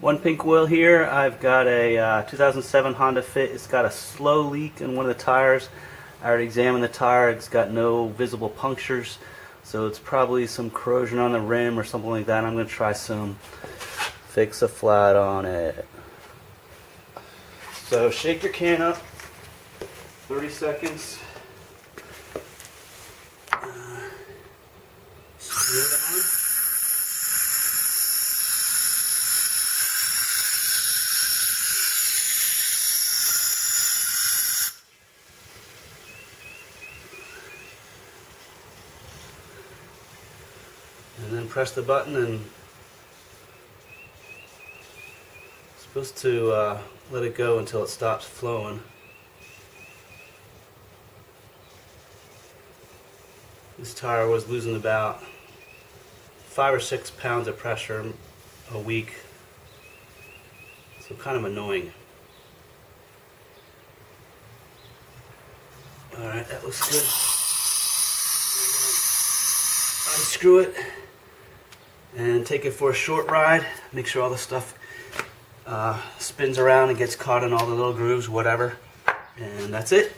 One pink oil here. I've got a 2007 Honda Fit. It's got a slow leak in one of the tires. I already examined the tire. It's got no visible punctures, so it's probably some corrosion on the rim or something like that. I'm going to try some FixAFlat on it. So shake your can up, 30 seconds. Screw it on. And then press the button, and it's supposed to let it go until it stops flowing. This tire was losing about 5 or 6 pounds of pressure a week, so kind of annoying. Alright, that looks good. Unscrew it and take it for a short ride. Make sure all the stuff spins around and gets caught in all the little grooves, whatever. And that's it.